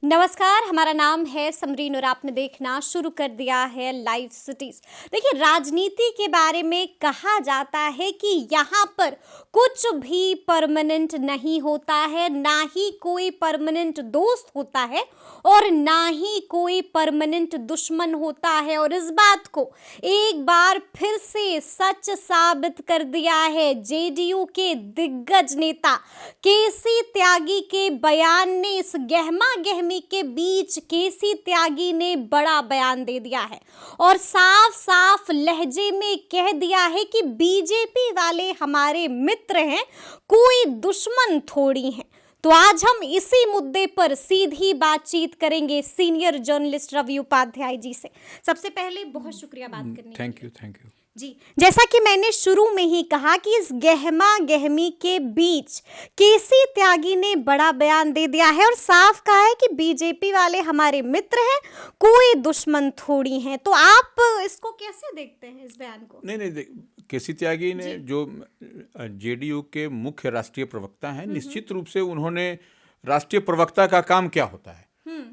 नमस्कार, हमारा नाम है समरीन और आपने देखना शुरू कर दिया है लाइव सिटीज। देखिए, राजनीति के बारे में कहा जाता है कि यहाँ पर कुछ भी परमानेंट नहीं होता है, ना ही कोई परमानेंट दोस्त होता है और ना ही कोई परमानेंट दुश्मन होता है। और इस बात को एक बार फिर से सच साबित कर दिया है जेडीयू के दिग्गज नेता केसी त्यागी के बयान ने। इस गहमा गहमी के बीच केसी त्यागी ने बड़ा बयान दे दिया है और साफ साफ लहजे में कह दिया है कि बीजेपी वाले हमारे मित्र हैं, कोई दुश्मन थोड़ी हैं। तो आज हम इसी मुद्दे पर सीधी बातचीत करेंगे सीनियर जर्नलिस्ट रवि उपाध्याय जी से। सबसे पहले बहुत शुक्रिया बात करने के लिए। थैंक यू जी, जैसा कि मैंने शुरू में ही कहा कि इस गहमा गहमी के बीच केसी त्यागी ने बड़ा बयान दे दिया है और साफ कहा है कि बीजेपी वाले हमारे मित्र हैं, कोई दुश्मन थोड़ी हैं। तो आप इसको कैसे देखते हैं, इस बयान को? नहीं, केसी त्यागी ने जो जेडीयू के मुख्य राष्ट्रीय प्रवक्ता हैं, निश्चित रूप से उन्होंने राष्ट्रीय प्रवक्ता का काम क्या होता है,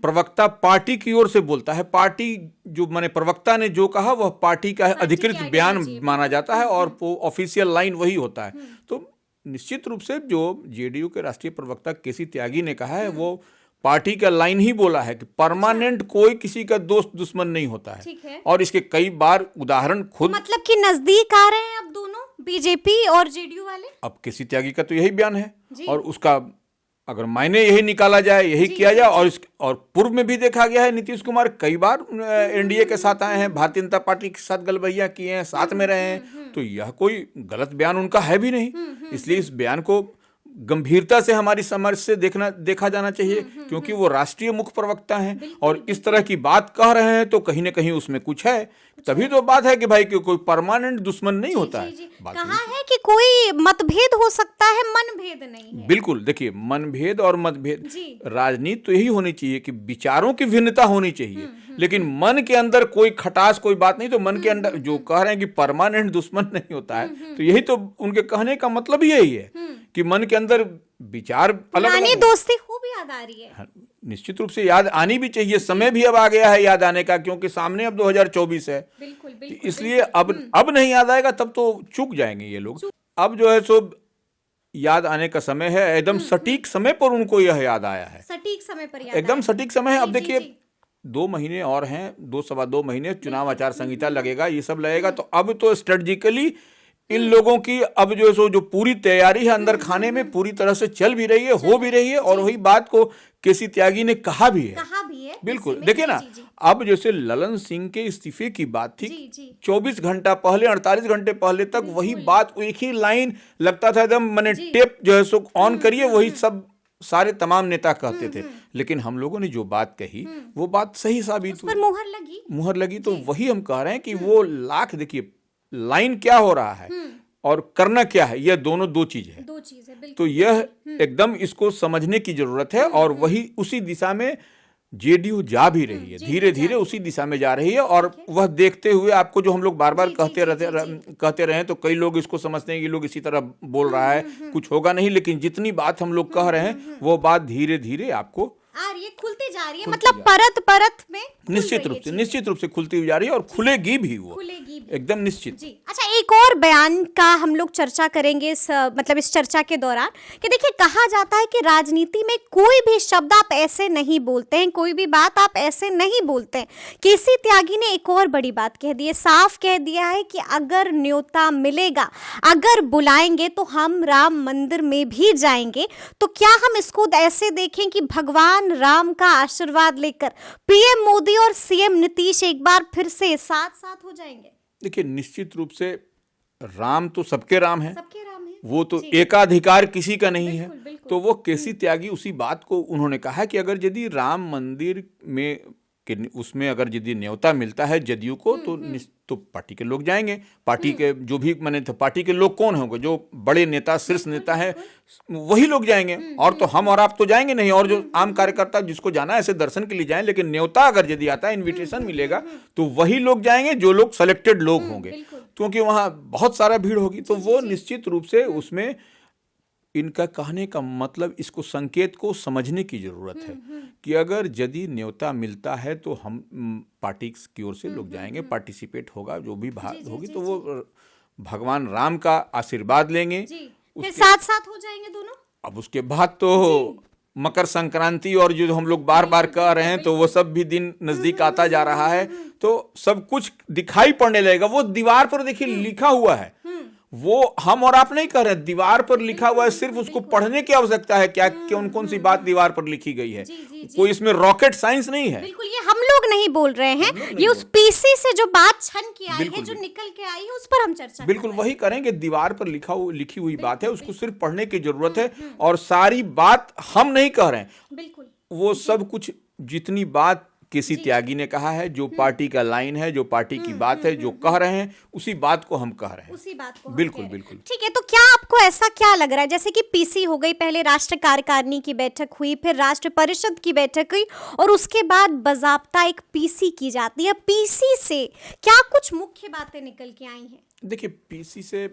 प्रवक्ता पार्टी की ओर से बोलता है। पार्टी जो माने प्रवक्ता ने जो कहा वह पार्टी का अधिकृत बयान माना जाता है और ऑफिशियल लाइन वही होता है। तो निश्चित रूप से जो जेडीयू के राष्ट्रीय प्रवक्ता केसी त्यागी ने कहा है वो पार्टी का लाइन ही बोला है कि परमानेंट कोई किसी का दोस्त दुश्मन नहीं होता है। और इसके कई बार उदाहरण खुद मतलब कि नजदीक आ रहे हैं अब दोनों, बीजेपी और जेडीयू वाले। अब केसी त्यागी का तो यही बयान है और उसका अगर मायने यही निकाला जाए, यही किया जाए। और पूर्व में भी देखा गया है, नीतीश कुमार कई बार एनडीए के साथ आए हैं, भारतीय जनता पार्टी के साथ गलबैया किए हैं, साथ में रहे हैं। तो यह कोई गलत बयान उनका है भी नहीं। इसलिए इस बयान को गंभीरता से हमारी समझ से देखा जाना चाहिए, क्योंकि वो राष्ट्रीय मुख्य प्रवक्ता हैं और इस तरह की बात कह रहे हैं तो कहीं ना कहीं उसमें कुछ है। तभी तो बात है कि भाई कोई परमानेंट दुश्मन नहीं होता है। कहा है कि कोई मतभेद हो सकता है, मनभेद नहीं है। बिल्कुल, देखिए, मनभेद और मतभेद, राजनीति तो यही होनी चाहिए कि विचारों की भिन्नता होनी चाहिए, लेकिन मन के अंदर कोई खटास, कोई बात नहीं। तो मन के अंदर जो कह रहे हैं कि परमानेंट दुश्मन नहीं होता है, तो यही तो उनके कहने का मतलब यही है कि मन के अंदर विचार अलग दोस्ती खूब याद आ रही है। निश्चित रूप से याद आनी भी चाहिए। समय भी अब आ गया है याद आने का, क्योंकि सामने अब 2024 है। बिल्कुल, इसलिए अब नहीं याद आएगा, तब तो चूक जाएंगे ये लोग। अब जो है सो याद आने का समय है, एकदम सटीक समय पर उनको यह याद आया है। सटीक समय पर याद एकदम सटीक समय है। अब देखिए, 2 महीने और हैं, 2-2.25 महीने चुनाव आचार संहिता लगेगा, ये सब लगेगा। तो अब तो स्ट्रेटजिकली इन लोगों की अब जो है सो जो पूरी तैयारी है अंदर खाने में पूरी तरह से चल भी रही है, हो भी रही है। और वही बात को केसी त्यागी ने कहा भी है। बिल्कुल, देखिए ना, अब जैसे ललन सिंह के इस्तीफे की बात थी, 24 घंटा पहले, 48 घंटे पहले तक वही बात, एक ही लाइन लगता था एकदम, मैंने टेप जो है सो ऑन करिए, वही सब सारे तमाम नेता कहते थे। लेकिन हम लोगों ने जो बात कही वो बात सही साबित हुई, मुहर लगी। तो वही हम कह रहे हैं कि वो देखिए लाइन क्या हो रहा है और करना क्या है, यह दो चीज है। तो यह एकदम इसको समझने की जरूरत है और वही उसी दिशा में जेडीयू जा भी रही है, धीरे धीरे उसी दिशा में जा रही है। और वह देखते हुए आपको जो हम लोग बार बार कहते रहे, तो कई लोग इसको समझते हैं कि लोग इसी तरह बोल रहा है, कुछ होगा नहीं। लेकिन जितनी बात हम लोग कह रहे हैं वो बात धीरे धीरे आपको खुलती जा रही है, मतलब परत में निश्चित रूप से खुलती हुई जा रही है और खुलेगी भी एकदम निश्चित। अच्छा, एक और बयान का हम लोग चर्चा करेंगे इस चर्चा के दौरान कि देखिए, कहा जाता है कि राजनीति में कोई भी शब्द आप ऐसे नहीं बोलते हैं, कोई भी बात आप ऐसे नहीं बोलते हैं। केसी त्यागी ने एक और बड़ी बात कह दी है, साफ कह दिया है कि अगर न्योता मिलेगा, अगर बुलाएंगे तो हम राम मंदिर में भी जाएंगे। तो क्या हम इसको ऐसे देखें कि भगवान राम का आशीर्वाद लेकर पीएम मोदी और सीएम नीतीश एक बार फिर से साथ हो जाएंगे? देखिए, निश्चित रूप से राम तो सबके राम है, वो तो एकाधिकार किसी का नहीं है। तो वो केसी त्यागी उसी बात को उन्होंने कहा कि अगर यदि राम मंदिर में उसमें अगर यदि न्योता मिलता है जदयू को, तो पार्टी के लोग जाएंगे। पार्टी के जो भी पार्टी के लोग कौन होंगे, जो बड़े नेता, शीर्ष नेता हैं, वही लोग जाएंगे। और तो हम और आप तो जाएंगे नहीं, और जो आम कार्यकर्ता जिसको जाना है ऐसे दर्शन के लिए जाएं। लेकिन न्योता अगर यदि आता है, इन्विटेशन मिलेगा, तो वही लोग जाएंगे जो लोग सेलेक्टेड लोग होंगे, क्योंकि वहां बहुत सारा भीड़ होगी। तो वो निश्चित रूप से उसमें इनका कहने का मतलब, इसको संकेत को समझने की जरूरत है कि अगर यदि न्योता मिलता है तो हम पार्टी की ओर से लोग जाएंगे, पार्टिसिपेट होगा, जो भी बात होगी तो वो भगवान राम का आशीर्वाद लेंगे, फिर साथ साथ हो जाएंगे दोनों। अब उसके बाद तो मकर संक्रांति और जो हम लोग बार बार कह रहे हैं तो वो सब भी दिन नजदीक आता जा रहा है, तो सब कुछ दिखाई पड़ने लगेगा। वो दीवार पर देखिए लिखा हुआ है, वो हम और आप नहीं कह रहे, दीवार पर लिखा हुआ है, सिर्फ उसको पढ़ने की आवश्यकता है। क्या कौन कौन सी बात दीवार पर लिखी गई है, कोई इसमें रॉकेट साइंस नहीं है। बिल्कुल, ये हम लोग नहीं बोल रहे हैं, ये उस पीसी से जो बात छन के आई है, जो निकल के आई है, उस पर हम चर्चा बिल्कुल वही करेंगे। दीवार पर लिखी हुई बात है, उसको सिर्फ पढ़ने की जरूरत है। और सारी बात हम नहीं कह रहे हैं, बिल्कुल वो सब कुछ जितनी बात केसी त्यागी ने कहा है, जो पार्टी का लाइन है, जो पार्टी की बात है, जो कह रहे हैं, उसी बात को हम कह रहे हैं, उसी बात को बिल्कुल बिल्कुल। ठीक है, तो क्या आपको ऐसा क्या लग रहा है, जैसे कि पीसी हो गई, पहले राष्ट्र कार्यकारिणी की बैठक हुई, फिर राष्ट्र परिषद की बैठक हुई, और उसके बाद बाजाबता एक पीसी की जाती है, पीसी से क्या कुछ मुख्य बातें निकल के आई हैं? देखिए, पीसी से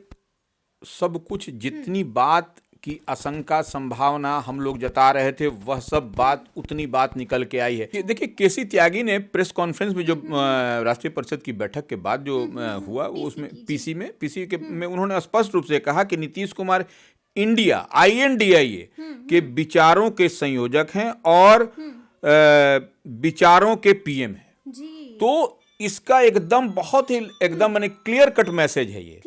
सब कुछ, जितनी बात की आशंका संभावना हम लोग जता रहे थे, वह सब बात, उतनी बात निकल के आई है। देखिए, केसी त्यागी ने प्रेस कॉन्फ्रेंस में जो राष्ट्रीय परिषद की बैठक के बाद जो हुआ, वो उसमें पीसी में उन्होंने स्पष्ट रूप से कहा कि नीतीश कुमार इंडिया INDIA के विचारों के संयोजक हैं और विचारों के PM हैं। तो इसका एकदम बहुत ही एकदम माने क्लियर कट मैसेज है, ये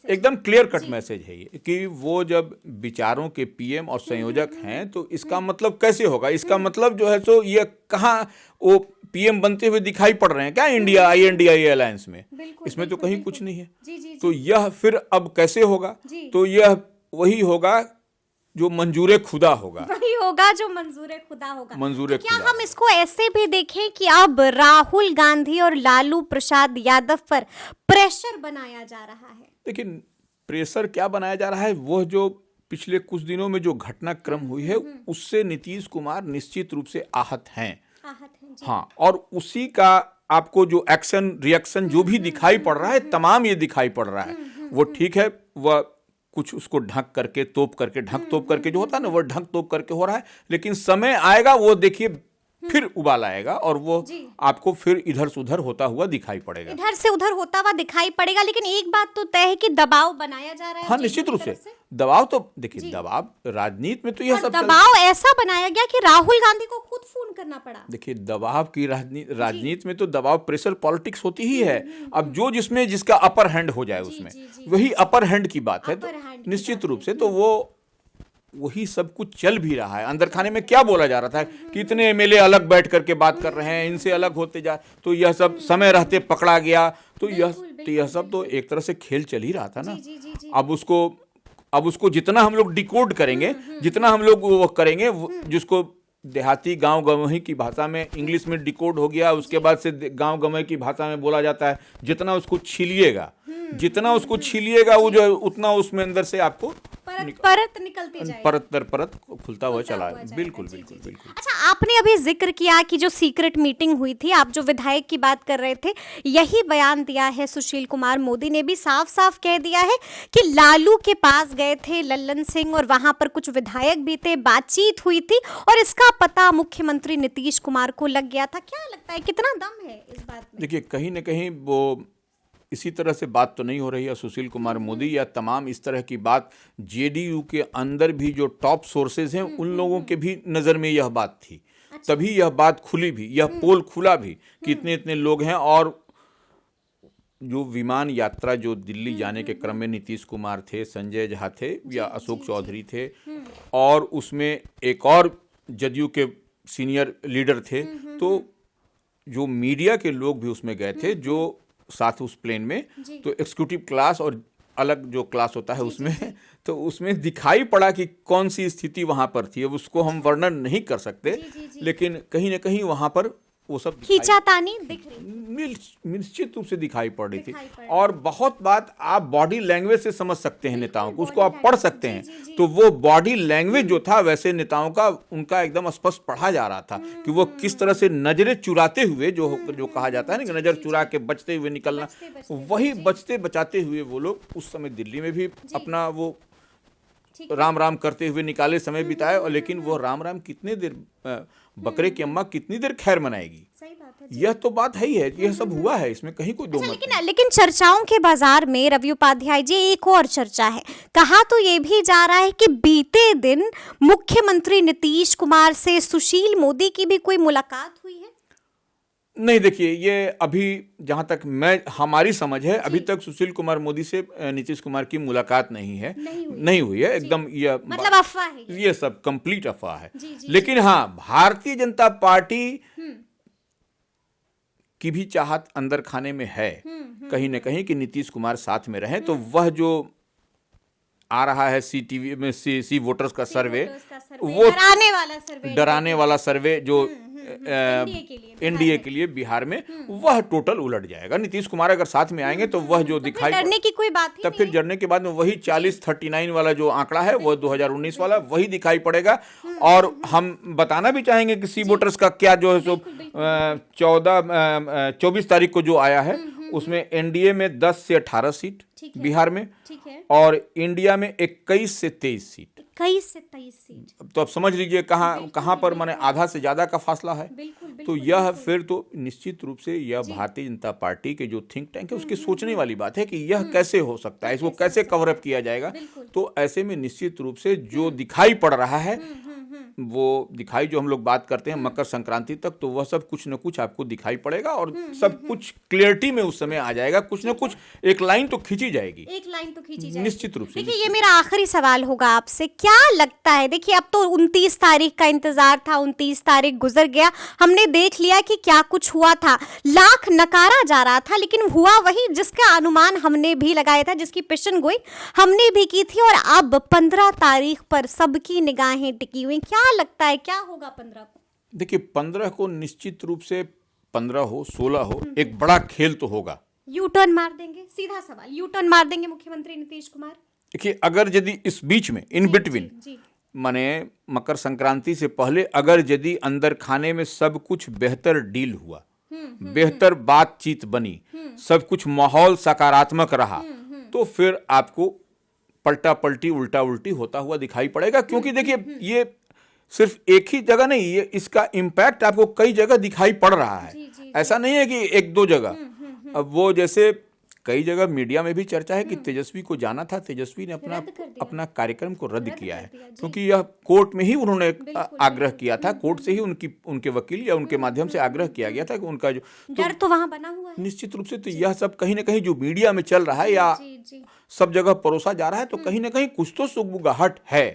एकदम क्लियर कट मैसेज है ये, कि वो जब विचारों के PM और संयोजक हैं तो इसका मतलब कैसे होगा, इसका मतलब जो है तो ये कहाँ वो PM बनते हुए दिखाई पड़ रहे हैं क्या इंडिया INDIA अलायंस में? इसमें तो कहीं कुछ नहीं है। तो यह फिर अब कैसे होगा? तो यह वही होगा जो मंजूरे खुदा होगा, वही होगा जो मंजूरे खुदा होगा। मंजूरे क्या हम इसको ऐसे भी देखें कि अब राहुल गांधी और लालू प्रसाद यादव पर प्रेशर बनाया जा रहा है? देखिए, प्रेशर क्या बनाया जा रहा है, वह जो पिछले कुछ दिनों में जो घटनाक्रम हुई है, उससे नीतीश कुमार निश्चित रूप से आहत हैं। हाँ, और उसी का आपको जो एक्शन रिएक्शन जो भी दिखाई पड़ रहा है, तमाम ये दिखाई पड़ रहा है। वो ठीक है, वह कुछ उसको ढक करके तोप करके जो होता है ना, वो ढक तोप करके हो रहा है, लेकिन समय आएगा वो देखिए फिर उबाल आएगा और वो आपको फिर इधर से उधर होता हुआ दिखाई पड़ेगा, इधर से उधर होता हुआ दिखाई पड़ेगा। लेकिन एक बात तो तय है कि दबाव बनाया जा रहा है। हाँ, निश्चित रूप से दबाव तो देखिए, दबाव राजनीति में तो यह सब दबाव ऐसा बनाया गया कि राहुल गांधी को खुद फोन करना पड़ा। देखिए, दबाव की राजनीति में तो दबाव प्रेशर पॉलिटिक्स होती ही है। अब जो जिसमें जिसका अपर हैंड हो जाए, उसमें वही अपर हैंड की बात है। तो निश्चित रूप से तो वो वही सब कुछ चल भी रहा है। अंदर खाने में क्या बोला जा रहा था कि इतने MLA अलग बैठ करके बात कर रहे हैं, इनसे अलग होते जा, तो यह सब समय रहते पकड़ा गया। तो यह सब तो एक तरह से खेल चल ही रहा था ना। अब उसको जितना हम लोग डिकोड करेंगे, जितना हम लोग वो करेंगे, जिसको देहाती गांव गंवई की भाषा में इंग्लिश में डिकोड हो गया, उसके बाद से गांव गंवई की भाषा में बोला जाता है, जितना उसको छीलिएगा वो जो उतना उसमें अंदर से आपको परत निकलती जाएगी, परत दर परत खुलता हुआ चला है। बिल्कुल। अच्छा, आपने अभी जिक्र किया कि जो सीक्रेट मीटिंग हुई थी, आप जो विधायक की बात कर रहे थे, यही बयान दिया है सुशील कुमार मोदी ने भी, साफ साफ कह दिया है कि लालू के पास गए थे लल्लन सिंह और वहां पर कुछ विधायक भी थे, बातचीत हुई थी और इसका पता मुख्यमंत्री नीतीश कुमार को लग गया था। क्या लगता है, कितना दम है इस बात में? देखिए, कहीं ना कहीं वो इसी तरह से बात तो नहीं हो रही है सुशील कुमार मोदी या तमाम इस तरह की बात JDU के अंदर भी जो टॉप सोर्सेज हैं, उन लोगों के भी नज़र में यह बात थी। तभी यह बात खुली भी, यह पोल खुला भी कि इतने इतने लोग हैं। और जो विमान यात्रा जो दिल्ली जाने के क्रम में नीतीश कुमार थे, संजय झा थे या अशोक चौधरी थे, और उसमें एक और JDU के सीनियर लीडर थे, तो जो मीडिया के लोग भी उसमें गए थे, जो साथ उस प्लेन में, तो एग्जीक्यूटिव क्लास और अलग जो क्लास होता है उसमें, तो उसमें दिखाई पड़ा कि कौन सी स्थिति वहां पर थी। अब उसको हम वर्णन नहीं कर सकते, लेकिन कहीं ना कहीं वहां पर वो सब खींचातानी दिख रही, निश्चित रूप से दिखाई पड़ रही थी। और बहुत बात आप बॉडी लैंग्वेज से समझ सकते हैं नेताओं को, उसको आप पढ़ सकते हैं। तो वो बॉडी लैंग्वेज जो था, वैसे नेताओं का उनका एकदम स्पष्ट पढ़ा जा रहा था कि वो किस तरह से नजरें चुराते हुए, जो कहा जाता है ना कि नजर चुरा के बचते हुए निकलना, वही बचते बचाते हुए वो लोग उस समय दिल्ली में भी अपना वो राम राम करते हुए निकाले समय बिताए, और लेकिन वो राम राम कितने देर, बकरे की अम्मा कितनी देर खैर मनाएगी। सही बात है। यह तो बात है ही है, यह सब हुआ है, इसमें कहीं कोई दो मत नहीं। लेकिन चर्चाओं के बाजार में रवि उपाध्याय जी एक और चर्चा है। कहा तो ये भी जा रहा है कि बीते दिन मुख्यमंत्री नीतीश कुमार से सुशील मोदी की भी कोई मुलाकात हुई है। नहीं, देखिए, ये अभी जहां तक हमारी समझ है, अभी तक सुशील कुमार मोदी से नीतीश कुमार की मुलाकात नहीं हुई है। एकदम यह मतलब अफवाह है, ये सब कंप्लीट अफवाह है। जी, लेकिन हाँ, भारतीय जनता पार्टी की भी चाहत अंदर खाने में है कहीं न कहीं कि नीतीश कुमार साथ में रहें। तो वह जो आ रहा है CTV में सी वोटर्स का सर्वे, वो डराने वाला सर्वे जो एनडीए के लिए बिहार में, वह टोटल उलट जाएगा। नीतीश कुमार अगर साथ में आएंगे तो वह जो दिखाई, डरने की कोई बात तब फिर जड़ने के बाद में वही 40-39 वाला जो आंकड़ा है, वो 2019 वाला वही दिखाई पड़ेगा। और हम बताना भी चाहेंगे कि सी वोटर्स का क्या जो है सो 24 तारीख को जो आया है, उसमें एनडीए में 10 से 18 सीट बिहार में, और इंडिया में 21 से 23 सीट। 21 से 23 सीट, तो अब समझ लीजिए कहाँ पर माने आधा से ज्यादा का फासला है। तो यह फिर तो निश्चित रूप से यह भारतीय जनता पार्टी के जो थिंक टैंक है, उसके सोचने वाली बात है कि यह कैसे हो सकता है, इसको कैसे कवर अप किया जाएगा। तो ऐसे में निश्चित रूप से जो दिखाई पड़ रहा है, वो दिखाई जो हम लोग बात करते हैं मकर संक्रांति तक, तो वह सब कुछ न कुछ आपको दिखाई पड़ेगा और सब कुछ क्लियरिटी में उस समय आ जाएगा। कुछ न कुछ एक लाइन तो खींची जाएगी, निश्चित रूप से। देखिए, ये मेरा आखिरी सवाल होगा आपसे, क्या लगता है, देखिए अब तो 29 तारीख का इंतजार था, 29 तारीख गुजर गया, हमने देख लिया कि क्या कुछ हुआ था। लाख नकारा जा रहा था, लेकिन हुआ वही जिसका अनुमान हमने भी लगाया था, जिसकी पेशन गोई हमने भी की थी। और अब 15 तारीख पर सबकी निगाहें टिकी हुई। क्या लगता है क्या होगा 15 को? देखिए, 15 को निश्चित रूप से 15 हो 16 हो, एक बड़ा खेल तो होगा। यू टर्न मार देंगे, सीधा सवाल, यू टर्न मार देंगे मुख्यमंत्री नीतीश कुमार? देखिए, अगर यदि इस बीच में इन बिटवीन माने मकर संक्रांति से पहले अगर यदि अंदर खाने में सब कुछ बेहतर डील हुआ, बेहतर बातचीत बनी, सब कुछ माहौल सकारात्मक रहा, तो फिर आपको पलटा पलटी उल्टा उल्टी होता हुआ दिखाई पड़ेगा। क्योंकि देखिए, ये सिर्फ एक ही जगह नहीं, ये इसका इम्पैक्ट आपको कई जगह दिखाई पड़ रहा है। ऐसा नहीं है कि एक दो जगह। अब वो जैसे कई जगह मीडिया में भी चर्चा है कि तेजस्वी को जाना था, तेजस्वी ने अपना कार्यक्रम को रद्द किया है, क्योंकि यह कोर्ट में ही उन्होंने आग्रह किया था, कोर्ट से ही उनके वकील या उनके माध्यम से आग्रह किया गया था कि उनका जो डर तो वहां बना हुआ है निश्चित रूप से। तो यह सब कहीं ना कहीं जो मीडिया में चल रहा है या सब जगह परोसा जा रहा है, तो कहीं ना कहीं कुछ तो सुगबुगाहट है।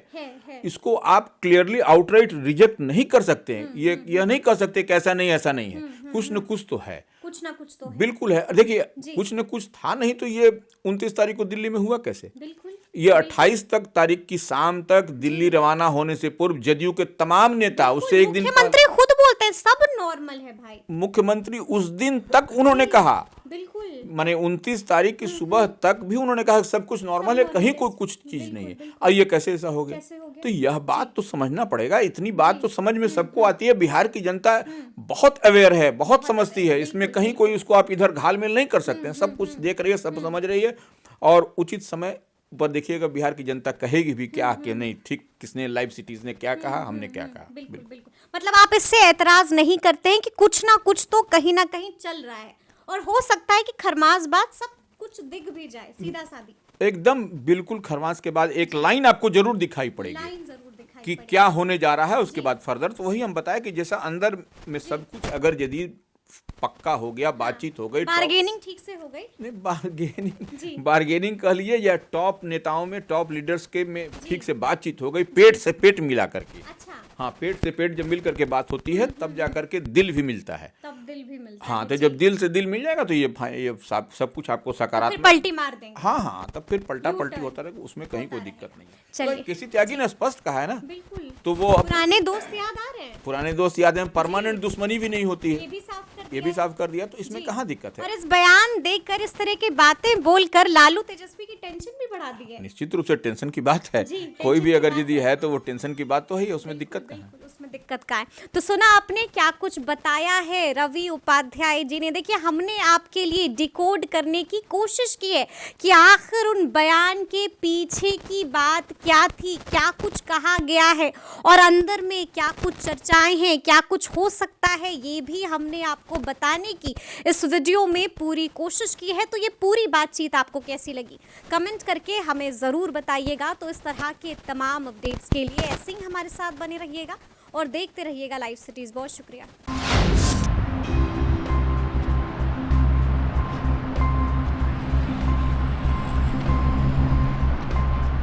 इसको आप क्लियरली आउटराइट रिजेक्ट नहीं कर सकते हैं। यह नहीं कर सकते कि ऐसा नहीं है, कुछ न कुछ तो है, कुछ ना कुछ तो है। बिल्कुल है। देखिए, कुछ न कुछ था, नहीं तो ये 29 तारीख को दिल्ली में हुआ कैसे? बिल्कुल। ये 28 तारीख की शाम तक दिल्ली रवाना होने से पूर्व जदयू के तमाम नेता उससे एक दिन, मुख्यमंत्री खुद बोलते हैं सब नॉर्मल है भाई। मुख्यमंत्री उस दिन तक उन्होंने कहा, बिल्कुल, माने 29 तारीख की सुबह तक भी उन्होंने कहा सब कुछ नॉर्मल है, कहीं कोई कुछ चीज नहीं है। अब ये कैसे ऐसा हो गया? तो यह बात तो समझना पड़ेगा। इतनी बात तो समझ में सबको आती है। बिहार की जनता बहुत अवेयर है, बहुत समझती है, इसमें कहीं कोई उसको आप इधर घालमेल नहीं कर सकते हैं। सब कुछ देख रही है, सब समझ रही है, और उचित समय पर देखिएगा बिहार की जनता कहेगी भी क्या कि नहीं ठीक, किसने लाइव सिटीज ने क्या कहा, हमने क्या कहा। बिल्कुल। मतलब आप इससे एतराज नहीं करते हैं कि कुछ ना कुछ तो कहीं ना कहीं चल रहा है, और हो सकता है कि खरमास बाद सब कुछ दिख भी जाए, सीधा सादी एकदम बिल्कुल। खरमास के बाद एक लाइन आपको जरूर दिखाई पड़ेगी कि क्या होने जा रहा है उसके बाद फर्दर। तो वही हम बताया कि जैसा अंदर में सब कुछ अगर यदि पक्का हो गया, बातचीत हो गई, बार्गेनिंग ठीक से हो गई, नहीं बार्गेनिंग कह लिए, या टॉप नेताओं में, टॉप लीडर्स के में ठीक से बातचीत हो गई, पेट से पेट मिला करके। अच्छा, हाँ, पेट से पेट जब मिल करके बात होती है तब जा करके दिल भी मिलता है। तब दिल भी मिलता हाँ, तो जब दिल से दिल मिल जाएगा तो ये सब कुछ आपको सकारात्मक, पलटी मार देंगे। हाँ, तब फिर पलटा पलटी होता रहेगा, उसमें कहीं कोई दिक्कत नहीं है। तो किसी त्यागी ने स्पष्ट कहा है ना, बिल्कुल। तो वो पुराने दोस्त याद आ रहे हैं, पुराने दोस्त याद हैं। परमानेंट दुश्मनी भी नहीं होती है, ये भी साफ कर दिया। तो इसमें कहाँ दिक्कत है? और इस बयान देखकर, इस तरह की बातें बोलकर लालू तेजस्वी की टेंशन भी बढ़ा दी है। निश्चित रूप से टेंशन की बात है। कोई भी अगर यदि है तो वो टेंशन की बात तो है, उसमें दिक्कत कहाँ है? में दिक्कत का है। तो सुना आपने क्या कुछ बताया है रवि उपाध्याय जी ने। देखिए हमने आपके लिए डिकोड करने की कोशिश की है कि आखिर उन बयान के पीछे की बात क्या थी, क्या कुछ कहा गया है और अंदर में क्या कुछ चर्चाएं हैं, क्या कुछ हो सकता है, ये भी हमने आपको बताने की इस वीडियो में पूरी कोशिश की है। तो ये पूरी बातचीत आपको कैसी लगी कमेंट करके हमें ज़रूर बताइएगा। तो इस तरह के तमाम अपडेट्स के लिए ऐसे ही हमारे साथ बने रहिएगा और देखते रहिएगा लाइव सिटीज़। बहुत शुक्रिया।